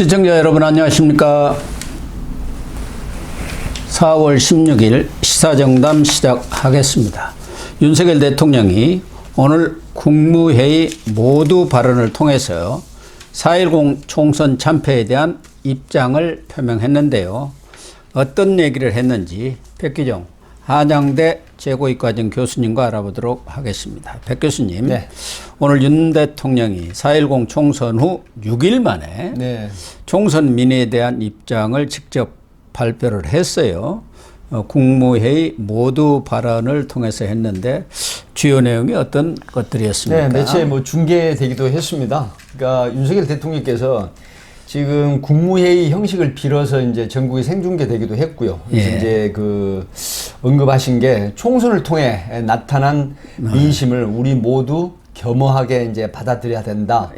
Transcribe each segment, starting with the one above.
시청자 여러분 안녕하십니까. 4월 16일 시사정담 시작하겠습니다. 윤석열 대통령이 오늘 국무회의 모두 발언을 통해서 4.10 총선 참패에 대한 입장을 표명했는데요. 어떤 얘기를 했는지 백기종 한양대 재고이과정 교수님과 알아보도록 하겠습니다. 백 교수님, 네. 오늘 윤 대통령이 4.10 총선 후 6일 만에 총선 민의에 대한 입장을 직접 발표를 했어요. 국무회의 모두 발언을 통해서 했는데 주요 내용이 어떤 것들이었습니까? 네, 매체에 중계되기도 했습니다. 그러니까 윤석열 대통령께서 지금 국무회의 형식을 빌어서 이제 전국에 생중계되기도 했고요. 그래서 이제 언급하신 게 총선을 통해 나타난 민심을 우리 모두 겸허하게 이제 받아들여야 된다.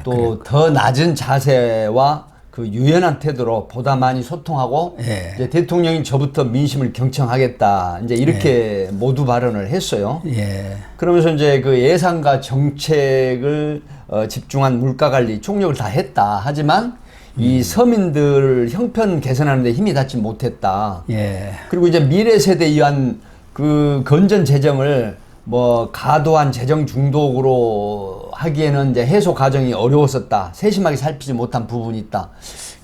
또 더 낮은 자세와 유연한 태도로 보다 많이 소통하고 이제 대통령이 저부터 민심을 경청하겠다. 이제 이렇게 모두 발언을 했어요. 그러면서 이제 예산과 정책을 집중한 물가 관리 총력을 다 했다. 하지만 이 서민들 형편 개선하는 데 힘이 닿지 못했다. 그리고 이제 미래 세대에 의한 건전 재정을 과도한 재정 중독으로 하기에는 이제 해소 과정이 어려웠었다. 세심하게 살피지 못한 부분이 있다.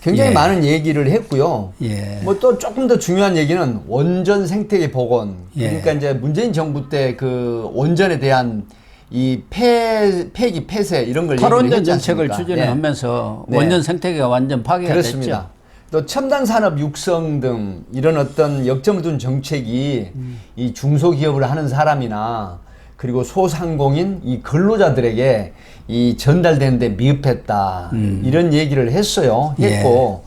굉장히 많은 얘기를 했고요. 또 조금 더 중요한 얘기는 원전 생태계 복원. 그러니까 이제 문재인 정부 때 원전에 대한 이 폐기 폐쇄 이런 걸 탈원전 정책을 추진하면서 원전 생태계가 완전 파괴가 그렇습니다. 됐죠. 또 첨단 산업 육성 등 이런 어떤 역점을 둔 정책이 이 중소기업을 하는 사람이나 그리고 소상공인 이 근로자들에게 이 전달되는데 미흡했다. 이런 얘기를 했어요. 했고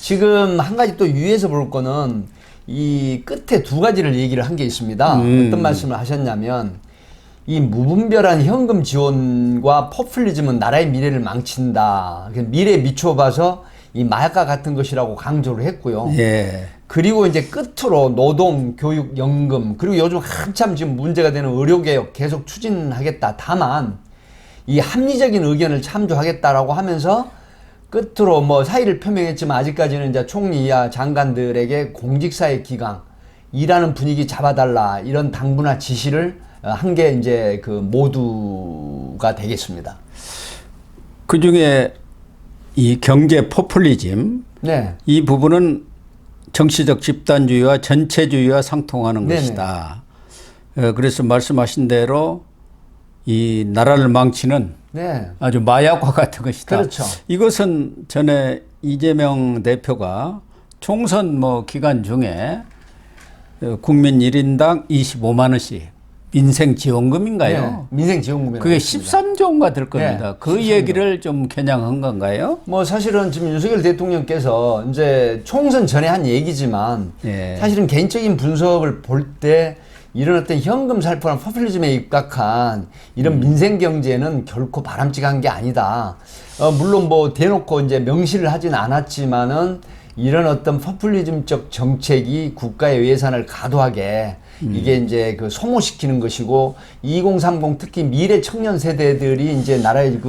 지금 한 가지 또 유의해서 볼 거는 이 끝에 두 가지를 얘기를 한 게 있습니다. 어떤 말씀을 하셨냐면 이 무분별한 현금 지원과 포퓰리즘은 나라의 미래를 망친다. 미래에 미쳐봐서 이 마약과 같은 것이라고 강조를 했고요. 그리고 이제 끝으로 노동, 교육, 연금, 그리고 요즘 한참 지금 문제가 되는 의료개혁 계속 추진하겠다. 다만 이 합리적인 의견을 참조하겠다라고 하면서 끝으로 사의를 표명했지만 아직까지는 이제 총리 이하 장관들에게 공직사회 기강, 일하는 분위기 잡아달라 이런 당부나 지시를 한 게 이제 모두가 되겠습니다. 그 중에 이 경제 포퓰리즘, 이 부분은 정치적 집단주의와 전체주의와 상통하는 것이다. 그래서 말씀하신 대로 이 나라를 망치는 아주 마약과 같은 것이다. 그렇죠. 이것은 전에 이재명 대표가 총선 기간 중에 국민 1인당 25만 원씩 민생지원금인가요? 민생지원금이라고. 그게 13조인가 될 겁니다. 그 13조. 얘기를 좀 겨냥한 건가요? 사실은 지금 윤석열 대통령께서 이제 총선 전에 한 얘기지만 사실은 개인적인 분석을 볼 때 이런 어떤 현금 살포나 포퓰리즘에 입각한 이런 민생 경제는 결코 바람직한 게 아니다. 물론 대놓고 이제 명시를 하진 않았지만은 이런 어떤 포퓰리즘적 정책이 국가의 예산을 과도하게 이게 이제 소모시키는 것이고 2030 특히 미래 청년 세대들이 이제 나라의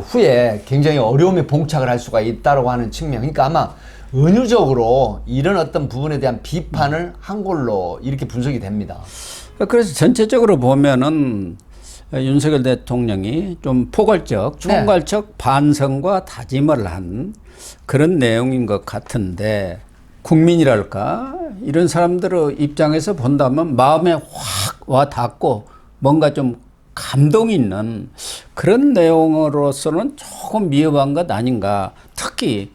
후에 굉장히 어려움에 봉착을 할 수가 있다라고 하는 측면. 그러니까 아마 은유적으로 이런 어떤 부분에 대한 비판을 한 걸로 이렇게 분석이 됩니다. 그래서 전체적으로 보면은 윤석열 대통령이 좀 포괄적, 총괄적 반성과 다짐을 한 그런 내용인 것 같은데 국민이랄까 이런 사람들의 입장에서 본다면 마음에 확 와 닿고 뭔가 좀 감동 있는 그런 내용으로서는 조금 미흡한 것 아닌가. 특히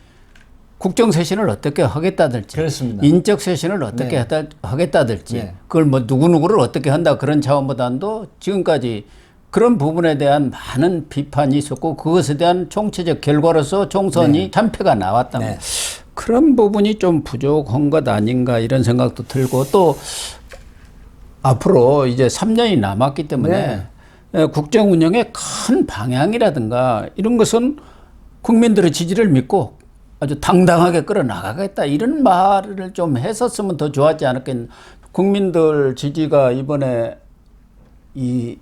국정쇄신을 어떻게 하겠다든지, 그렇습니다. 인적쇄신을 어떻게 하겠다든지, 그걸 누구누구를 어떻게 한다 그런 차원보다도 지금까지 그런 부분에 대한 많은 비판이 있었고 그것에 대한 총체적 결과로서 총선이 참패가 나왔다면 그런 부분이 좀 부족한 것 아닌가 이런 생각도 들고 또 앞으로 이제 3년이 남았기 때문에 국정 운영의 큰 방향이라든가 이런 것은 국민들의 지지를 믿고 아주 당당하게 끌어나가겠다 이런 말을 좀 했었으면 더 좋았지 않았겠나. 국민들 지지가 이번에 이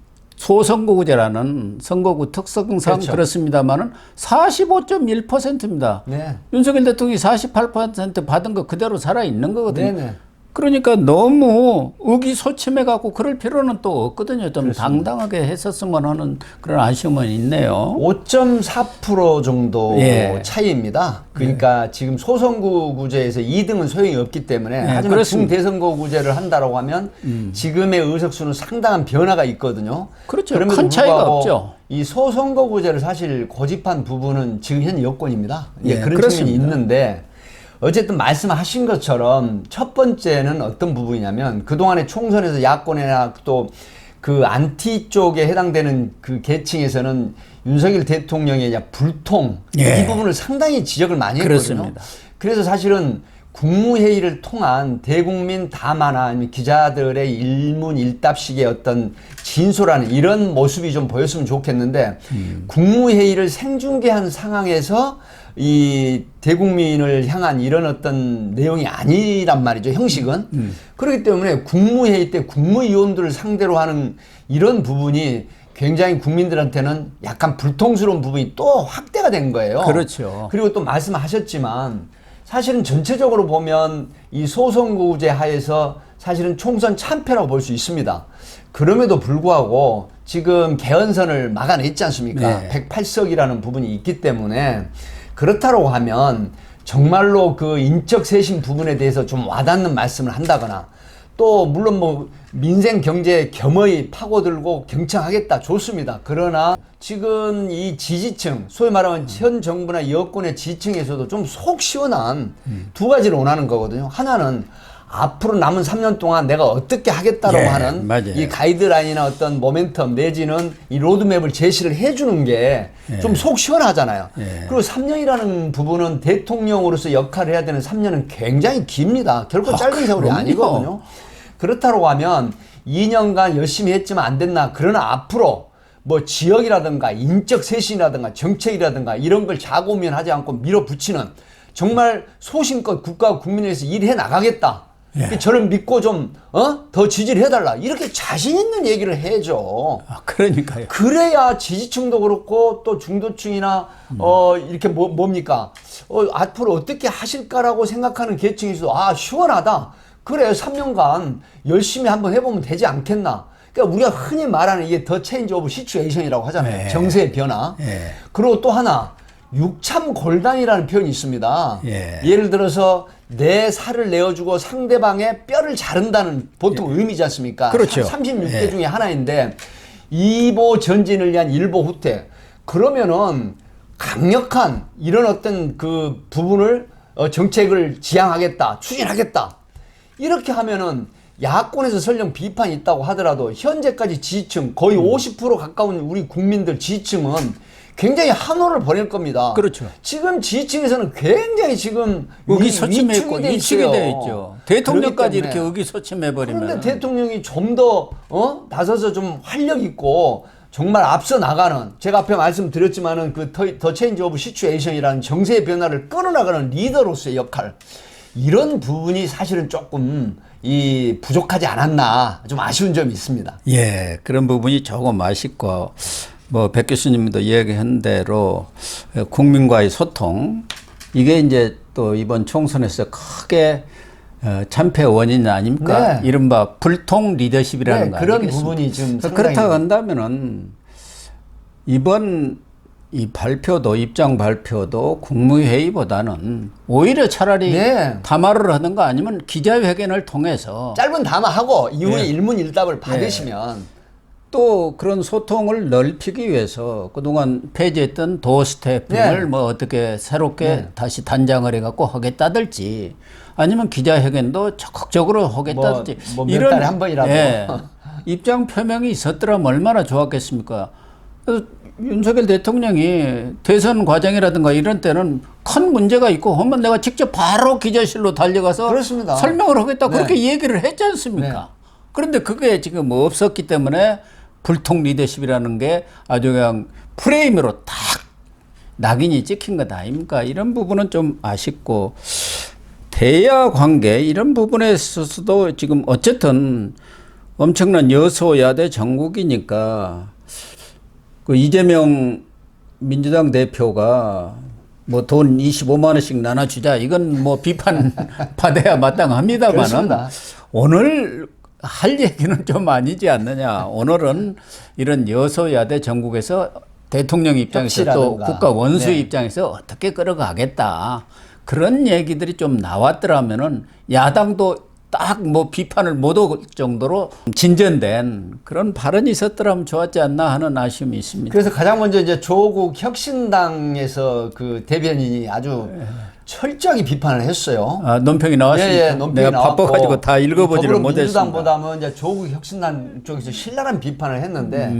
소선거구제라는 선거구 특성상 그렇죠. 그렇습니다만은 45.1%입니다. 네. 윤석열 대통령이 48% 받은 거 그대로 살아 있는 거거든요. 네네. 그러니까 너무 의기소침해 갖고 그럴 필요는 또 없거든요. 좀 그렇습니다. 당당하게 했었으면 하는 그런 아쉬움은 있네요. 5.4% 정도 예. 차이입니다. 그러니까 지금 소선거구제에서 2등은 소용이 없기 때문에 하지만 그렇습니다. 중대선거구제를 한다라고 하면 지금의 의석수는 상당한 변화가 있거든요. 그렇죠. 그럼에도 큰 차이가 불구하고 없죠. 이 소선거구제를 사실 고집한 부분은 지금 현 여권입니다. 예, 예, 그런 그렇습니다. 측면이 있는데 어쨌든 말씀하신 것처럼 첫 번째는 어떤 부분이냐면 그동안의 총선에서 야권이나 또 그 안티 쪽에 해당되는 그 계층에서는 윤석열 대통령의 불통 예. 이 부분을 상당히 지적을 많이 했거든요. 그렇습니다. 그래서 사실은 국무회의를 통한 대국민 담화나 아니면 기자들의 일문일답식의 어떤 진솔한 이런 모습이 좀 보였으면 좋겠는데 국무회의를 생중계한 상황에서 이 대국민을 향한 이런 어떤 내용이 아니란 말이죠. 형식은. 그렇기 때문에 국무회의 때 국무위원들을 상대로 하는 이런 부분이 굉장히 국민들한테는 약간 불통스러운 부분이 또 확대가 된 거예요. 그렇죠. 그리고 또 말씀하셨지만 사실은 전체적으로 보면 이 소선거구제 하에서 사실은 총선 참패라고 볼 수 있습니다. 그럼에도 불구하고 지금 개헌선을 막아냈지 않습니까? 네. 108석이라는 부분이 있기 때문에 그렇다고 하면 정말로 그 인적 쇄신 부분에 대해서 좀 와닿는 말씀을 한다거나 또 물론 뭐 민생 경제 겸허히 파고들고 경청하겠다 좋습니다. 그러나 지금 이 지지층 소위 말하면 현 정부나 여권의 지지층에서도 좀 속 시원한 두 가지를 원하는 거거든요. 하나는 앞으로 남은 3년 동안 내가 어떻게 하겠다라고 예, 하는 맞아요. 이 가이드라인이나 어떤 모멘텀 내지는 이 로드맵을 제시를 해주는 게 좀 속 시원하잖아요. 예. 그리고 3년이라는 부분은 대통령으로서 역할을 해야 되는 3년은 굉장히 깁니다. 결코 짧은 세월이 그럼요. 아니거든요. 그렇다고 하면 2년간 열심히 했지만 안 됐나. 그러나 앞으로 뭐 지역이라든가 인적 쇄신이라든가 정책이라든가 이런 걸 자고면하지 않고 밀어붙이는 정말 소신껏 국가와 국민을 위해서 일해 나가겠다. 예. 저를 믿고 좀 더 지지를 해달라. 이렇게 자신 있는 얘기를 해줘. 그러니까요. 그래야 지지층도 그렇고 또 중도층이나 이렇게 뭡니까 앞으로 어떻게 하실까라고 생각하는 계층에서도 아 시원하다. 그래 3년간 열심히 한번 해보면 되지 않겠나. 그러니까 우리가 흔히 말하는 이게 더 체인지 오브 시츄에이션이라고 하잖아요. 네. 정세의 변화. 예. 그리고 또 하나 육참골단이라는 표현이 있습니다. 예. 예를 들어서 내 살을 내어주고 상대방의 뼈를 자른다는 보통 의미지 않습니까? 그렇죠. 36개 예. 중에 하나인데 이보 전진을 위한 일보 후퇴. 그러면은 강력한 이런 어떤 그 부분을 정책을 지향하겠다, 추진하겠다. 이렇게 하면은 야권에서 설령 비판이 있다고 하더라도 현재까지 지지층 거의 50% 가까운 우리 국민들 지지층은 굉장히 환호를 보낼 겁니다. 그렇죠. 지금 지지층에서는 굉장히 지금 의기소침해 있고 위축이 돼 위축이 있어요. 되어 있죠. 대통령까지 그렇기 이렇게 때문에. 의기소침해 버리면. 그런데 대통령이 좀 더 나서서 좀 활력 있고 정말 앞서 나가는 제가 앞에 말씀드렸지만은 그 더 체인지 오브 시츄에이션이라는 정세의 변화를 끌어나가는 리더로서의 역할 이런 부분이 사실은 조금 이 부족하지 않았나 좀 아쉬운 점이 있습니다. 예, 그런 부분이 조금 아쉽고 뭐 백 교수님도 이야기한 대로 국민과의 소통 이게 이제 또 이번 총선에서 크게 참패 원인 아닙니까? 네. 이른바 불통 리더십이라는 네, 거 그런 아니겠습니까? 부분이 좀 그렇다고 상당히 한다면은 이번 이 발표도 입장 발표도 국무회의보다는 오히려 차라리 네. 담화를 하든가 아니면 기자회견을 통해서 짧은 담화하고 이후에 네. 일문일답을 받으시면 또 그런 소통을 넓히기 위해서 그동안 폐지했던 도어 스태핑을 네. 뭐 어떻게 새롭게 네. 다시 단장을 해갖고 하겠다든지 아니면 기자회견도 적극적으로 하겠다든지 몇 달에 한 번이라도. 입장 표명이 있었더라면 얼마나 좋았겠습니까? 그래서 윤석열 대통령이 대선 과정이라든가 이런 때는 큰 문제가 있고 하면 내가 직접 바로 기자실로 달려가서 그렇습니다. 설명을 하겠다 네. 그렇게 얘기를 했지 않습니까? 네. 그런데 그게 지금 없었기 때문에 불통 리더십이라는 게 아주 그냥 프레임으로 딱 낙인이 찍힌 것 아닙니까? 이런 부분은 좀 아쉽고 대야 관계 이런 부분에 있어서도 지금 어쨌든 엄청난 여소야대 정국이니까 그 이재명 민주당 대표가 뭐 돈 25만 원씩 나눠주자 이건 뭐 비판 받아야 마땅합니다만은 그렇습니다. 오늘 할 얘기는 좀 아니지 않느냐. 오늘은 이런 여소야대 전국에서 대통령 입장에서 또 협치라든가. 국가 원수 네. 입장에서 어떻게 끌어가겠다. 그런 얘기들이 좀 나왔더라면은 야당도 딱 뭐 비판을 못 올 정도로 진전된 그런 발언이 있었더라면 좋았지 않나 하는 아쉬움이 있습니다. 그래서 가장 먼저 이제 조국 혁신당에서 그 대변인이 아주 철저하게 비판을 했어요. 아, 논평이 나왔습니까? 예, 논평이 내가 나왔고 바빠가지고 다 읽어보지를 못했습니다. 민주당보다는 이제 조국 혁신당 쪽에서 신랄한 비판을 했는데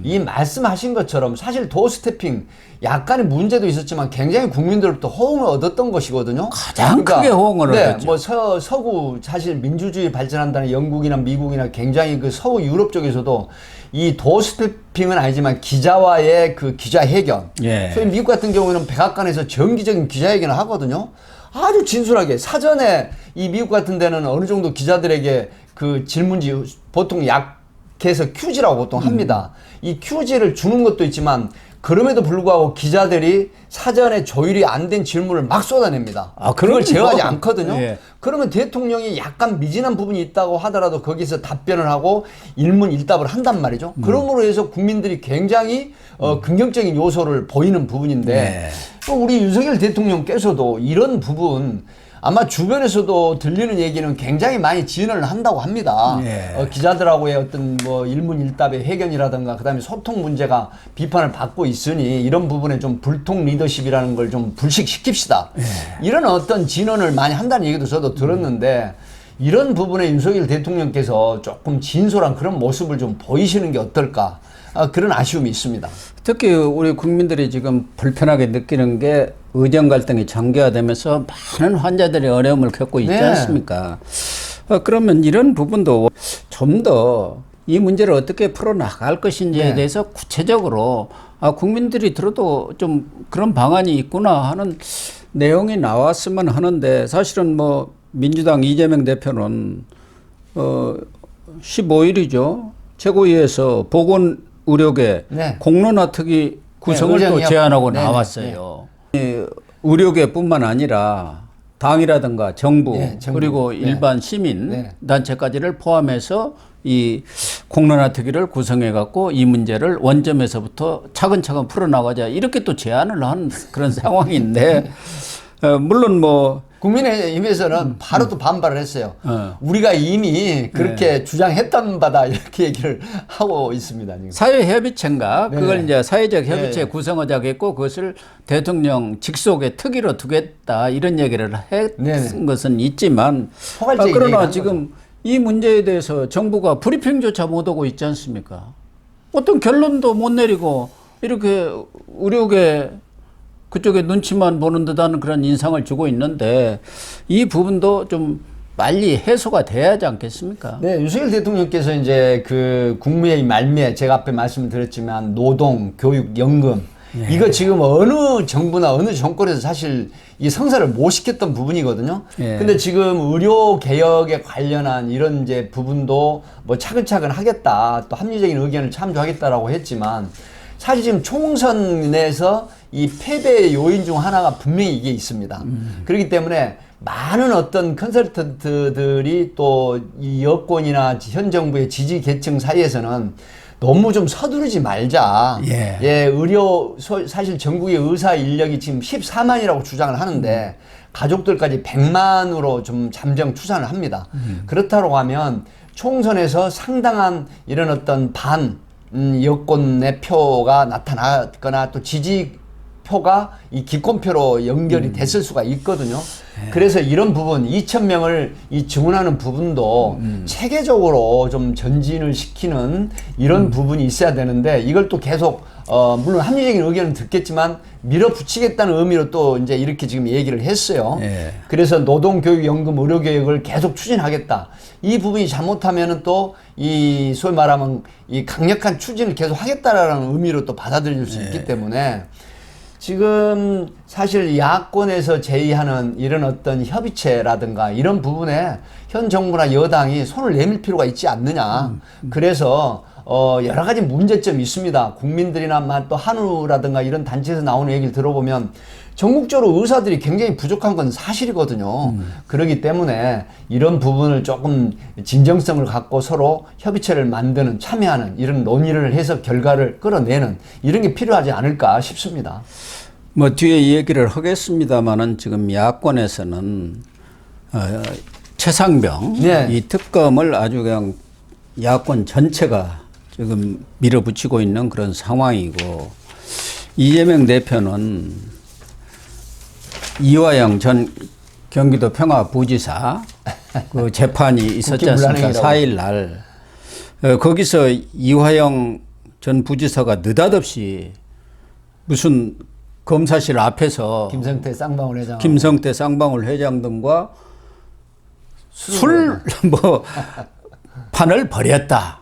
이 말씀하신 것처럼 사실 도어스태핑 약간의 문제도 있었지만 굉장히 국민들로부터 호응을 얻었던 것이거든요. 가장 크게 호응을 얻었죠. 뭐 서구 사실 민주주의 발전한다는 영국이나 미국이나 굉장히 그 서구 유럽 쪽에서도 이 도어스태핑은 아니지만 기자와의 그 기자회견, 예. 소위 미국 같은 경우에는 백악관에서 정기적인 기자회견을 하거든요. 아주 진솔하게 사전에 이 미국 같은 데는 어느 정도 기자들에게 그 질문지 보통 약해서 큐지라고 보통 합니다. 이 큐지를 주는 것도 있지만 그럼에도 불구하고 기자들이 사전에 조율이 안 된 질문을 막 쏟아냅니다. 아, 그걸 그럼요. 제어하지 않거든요. 예. 그러면 대통령이 약간 미진한 부분이 있다고 하더라도 거기서 답변을 하고 일문일답을 한단 말이죠. 그러므로 해서 국민들이 굉장히 긍정적인 요소를 보이는 부분인데 네. 또 우리 윤석열 대통령께서도 이런 부분 아마 주변에서도 들리는 얘기는 굉장히 많이 지원을 한다고 합니다. 예. 기자들하고의 어떤 뭐 일문일답의 회견이라든가 그다음에 소통 문제가 비판을 받고 있으니 이런 부분에 좀 불통 리더십이라는 걸 좀 불식시킵시다. 예. 이런 어떤 진언을 많이 한다는 얘기도 저도 들었는데 이런 부분에 윤석열 대통령께서 조금 진솔한 그런 모습을 좀 보이시는 게 어떨까 그런 아쉬움이 있습니다. 특히 우리 국민들이 지금 불편하게 느끼는 게 의정 갈등이 장기화되면서 많은 환자들이 어려움을 겪고 있지 네. 않습니까? 그러면 이런 부분도 좀 더 이 문제를 어떻게 풀어나갈 것인지에 네. 대해서 구체적으로 국민들이 들어도 좀 그런 방안이 있구나 하는 내용이 나왔으면 하는데 사실은 뭐 민주당 이재명 대표는 15일이죠. 최고위에서 보건의료계 네. 공론화특위 구성을 네, 또 의정이하고. 제안하고 네네. 나왔어요. 의료계뿐만 아니라 당이라든가 정부, 네, 정부. 그리고 네. 일반 시민 네. 단체까지를 포함해서 이 공론화특위를 구성해 갖고 이 문제를 원점에서부터 차근차근 풀어나가자 이렇게 또 제안을 한 그런 상황인데 물론 뭐 국민의힘에서는 바로 또 반발을 했어요. 우리가 이미 그렇게 주장했던 바다 이렇게 얘기를 하고 있습니다. 지금. 사회협의체인가 네. 그걸 이제 사회적 협의체 네. 구성하자고 했고 그것을 대통령 직속의 특위로 두겠다 이런 얘기를 했은 네. 것은 있지만 포괄적인 얘기를 그러나 한 지금 이 문제에 대해서 정부가 브리핑조차 못 하고 있지 않습니까? 어떤 결론도 못 내리고 이렇게 의료계 그쪽에 눈치만 보는 듯한 그런 인상을 주고 있는데 이 부분도 좀 빨리 해소가 돼야 하지 않겠습니까? 네, 윤석열 대통령께서 이제 그 국무회의 말미에 제가 앞에 말씀드렸지만 노동, 교육, 연금 이거 지금 어느 정부나 어느 정권에서 사실 이 성사를 못 시켰던 부분이거든요. 예. 근데 지금 의료 개혁에 관련한 이런 이제 부분도 뭐 차근차근 하겠다, 또 합리적인 의견을 참조하겠다라고 했지만 사실 지금 총선에서 이 패배의 요인 중 하나가 분명히 이게 있습니다. 그렇기 때문에 많은 어떤 컨설턴트들이 또 이 여권이나 현 정부의 지지 계층 사이에서는 너무 좀 서두르지 말자. 예. 사실 전국의 의사 인력이 지금 14만이라고 주장을 하는데 가족들까지 100만으로 좀 잠정 추산을 합니다. 그렇다고 하면 총선에서 상당한 이런 어떤 여권의 표가 나타났거나 또 지지표가 이 기권표로 연결이 됐을 수가 있거든요. 그래서 이런 부분 2,000명을 이 증언하는 부분도 체계적으로 좀 전진을 시키는 이런 부분이 있어야 되는데 이걸 또 계속 물론 합리적인 의견은 듣겠지만 밀어붙이겠다는 의미로 또 이제 이렇게 지금 얘기를 했어요. 예. 그래서 노동교육연금 의료개혁을 계속 추진하겠다. 이 부분이 잘못하면은 또 이 소위 말하면 이 강력한 추진을 계속 하겠다라는 의미로 또 받아들일 수 있기 때문에 지금 사실 야권에서 제의하는 이런 어떤 협의체라든가 이런 부분에 현 정부나 여당이 손을 내밀 필요가 있지 않느냐. 그래서 여러 가지 문제점이 있습니다. 국민들이나 또 한우라든가 이런 단체에서 나오는 얘기를 들어보면 전국적으로 의사들이 굉장히 부족한 건 사실이거든요. 그렇기 때문에 이런 부분을 조금 진정성을 갖고 서로 협의체를 만드는, 참여하는 이런 논의를 해서 결과를 끌어내는 이런 게 필요하지 않을까 싶습니다. 뭐 뒤에 얘기를 하겠습니다만은 지금 야권에서는 최상병 네. 이 특검을 아주 그냥 야권 전체가 지금 밀어붙이고 있는 그런 상황이고, 이재명 대표는 이화영 전 경기도 평화부지사 그 재판이 있었지 않습니까? 4일 날 거기서 이화영 전 부지사가 느닷없이 무슨 검사실 앞에서 김성태 쌍방울 회장, 김성태 쌍방울 회장 등과 술 뭐 판을 벌였다.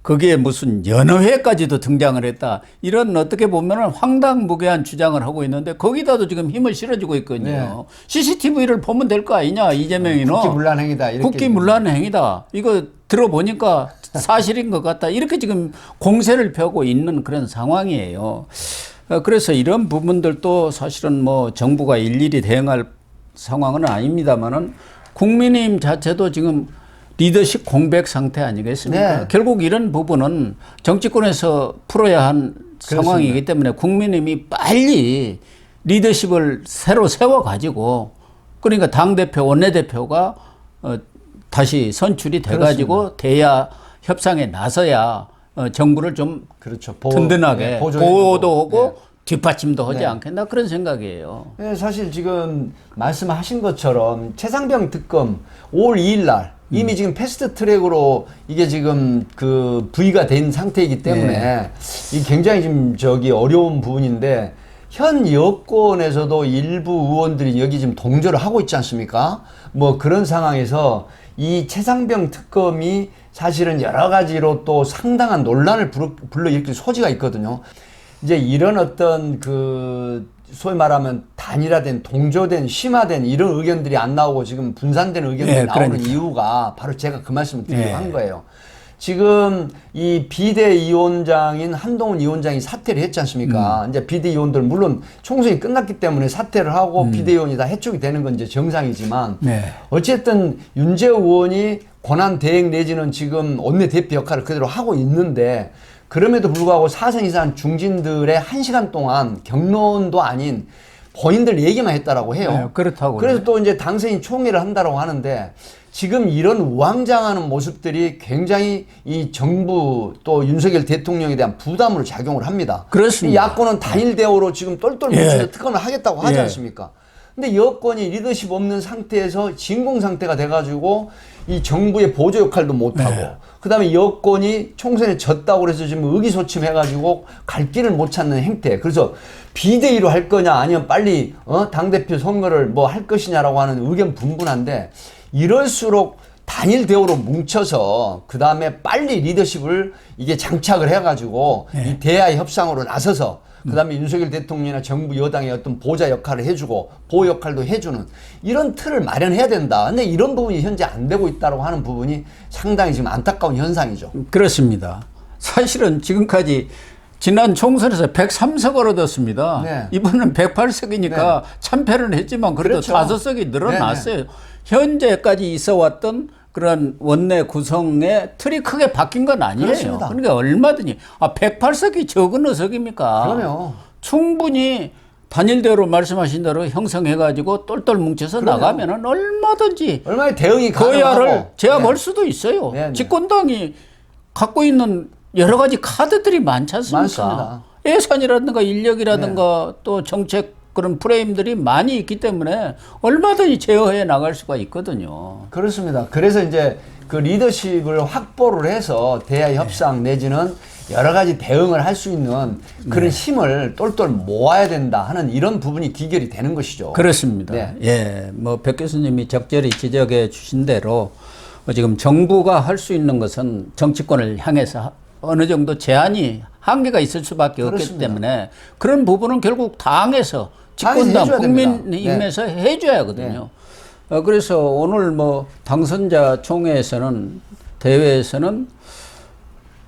거기에 무슨 연어회까지도 등장을 했다. 이런 어떻게 보면 황당무계한 주장을 하고 있는데 거기다도 지금 힘을 실어주고 있거든요. 네. CCTV를 보면 될 거 아니냐, 이재명이는. 국기문란 행위다. 이렇게 국기문란 행위다. 이거 들어보니까 사실인 것 같다. 이렇게 지금 공세를 펴고 있는 그런 상황이에요. 그래서 이런 부분들도 사실은 뭐 정부가 일일이 대응할 상황은 아닙니다만은 국민의힘 자체도 지금 리더십 공백 상태 아니겠습니까? 네. 결국 이런 부분은 정치권에서 풀어야 한 그렇습니다. 상황이기 때문에 국민의힘이 빨리 리더십을 새로 세워가지고, 그러니까 당대표, 원내대표가 다시 선출이 돼가지고 대야 협상에 나서야 정부를 좀 그렇죠. 든든하게 네, 보호도 하고 네. 뒷받침도 하지 네. 않겠나, 그런 생각이에요. 네, 사실 지금 말씀하신 것처럼 최상병 특검 5월 2일 날 이미 지금 패스트 트랙으로 이게 지금 그 부의가 된 상태이기 때문에 이 굉장히 지금 어려운 부분인데, 현 여권에서도 일부 의원들이 여기 지금 동조를 하고 있지 않습니까? 뭐 그런 상황에서 이 최상병 특검이 사실은 여러 가지로 또 상당한 논란을 불러일으킬 소지가 있거든요. 이제 이런 어떤 그 소위 말하면 단일화된, 동조된, 심화된 이런 의견들이 안 나오고 지금 분산된 의견들이 네, 나오는 그러니까. 이유가 바로 제가 그 말씀을 드리려고 네. 한 거예요. 지금 이 비대위원장인 한동훈 위원장이 사퇴를 했지 않습니까? 이제 비대위원들 물론 총선이 끝났기 때문에 사퇴를 하고 비대위원이 다 해촉이 되는 건 이제 정상이지만 네. 어쨌든 윤재호 의원이 권한 대행 내지는 지금 원내대표 역할을 그대로 하고 있는데, 그럼에도 불구하고 사선 이상 중진들의 1시간 동안 격론도 아닌 본인들 얘기만 했다라고 해요. 네, 그렇다고. 그래서 또 이제 당선인 총회를 한다라고 하는데, 지금 이런 우왕좌왕하는 모습들이 굉장히 이 정부 또 윤석열 대통령에 대한 부담으로 작용을 합니다. 그렇습니다. 이 야권은 단일 대우로 지금 똘똘 뭉쳐서 예. 특검을 하겠다고 하지 예. 않습니까? 근데 여권이 리더십 없는 상태에서 진공 상태가 돼가지고 이 정부의 보조 역할도 못하고, 네. 그 다음에 여권이 총선에 졌다고 그래서 지금 의기소침해가지고 갈 길을 못 찾는 행태. 그래서 비대위로 할 거냐 아니면 빨리 당대표 선거를 뭐 할 것이냐라고 하는 의견 분분한데, 이럴수록 단일 대우로 뭉쳐서 그 다음에 빨리 리더십을 이게 장착을 해가지고 네. 이 대화의 협상으로 나서서 그 다음에 윤석열 대통령이나 정부 여당의 어떤 보좌 역할을 해주고 보호 역할도 해주는 이런 틀을 마련해야 된다. 근데 이런 부분이 현재 안 되고 있다고 하는 부분이 상당히 지금 안타까운 현상이죠. 그렇습니다. 사실은 지금까지 지난 총선에서 103석을 얻었습니다. 네. 이번은 108석이니까 참패를 했지만 그래도 그렇죠. 5석이 늘어났어요. 현재까지 있어 왔던 그런 원내 구성의 틀이 크게 바뀐 건 아니에요. 그렇습니다. 그러니까 얼마든지 108석이 적은 의석입니까? 그럼요. 충분히 단일대로 말씀하신 대로 형성해가지고 똘똘 뭉쳐서 그럼요. 나가면은 얼마든지 얼마나 대응이 거야를 가능하고 제압할 수도 있어요. 네, 네. 집권당이 갖고 있는 여러 가지 카드들이 많지 않습니까? 많습니다. 예산이라든가 인력이라든가 또 정책 그런 프레임들이 많이 있기 때문에 얼마든지 제어해 나갈 수가 있거든요. 그렇습니다. 그래서 이제 그 리더십을 확보를 해서 대화 협상 내지는 여러 가지 대응을 할 수 있는 그런 힘을 똘똘 모아야 된다 하는 이런 부분이 기결이 되는 것이죠. 그렇습니다. 네. 예, 뭐 백 교수님이 적절히 지적해 주신 대로 지금 정부가 할 수 있는 것은 정치권을 향해서 어느 정도 제한이 한계가 있을 수밖에 없기 그렇습니다. 때문에 그런 부분은 결국 당에서 당에서 집권당 해줘야 됩니다. 국민힘에서 해줘야 하거든요. 그래서 오늘 뭐 당선자 총회에서는 대회에서는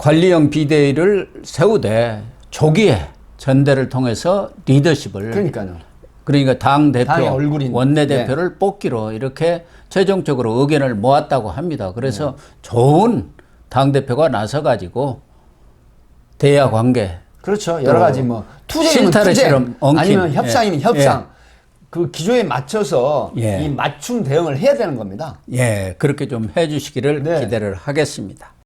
관리형 비대위를 세우되 조기에 전대를 통해서 리더십을 그러니까요. 그러니까 당 대표, 당의 얼굴인. 원내 대표를 뽑기로 이렇게 최종적으로 의견을 모았다고 합니다. 그래서 좋은 당 대표가 나서 가지고 대야 관계 그렇죠. 여러 가지 뭐 투쟁이면 실타래처럼 투쟁, 엉킨. 아니면 협상이면 예. 협상. 그 기조에 맞춰서 예. 이 맞춤 대응을 해야 되는 겁니다. 예, 그렇게 좀 해주시기를 네. 기대를 하겠습니다.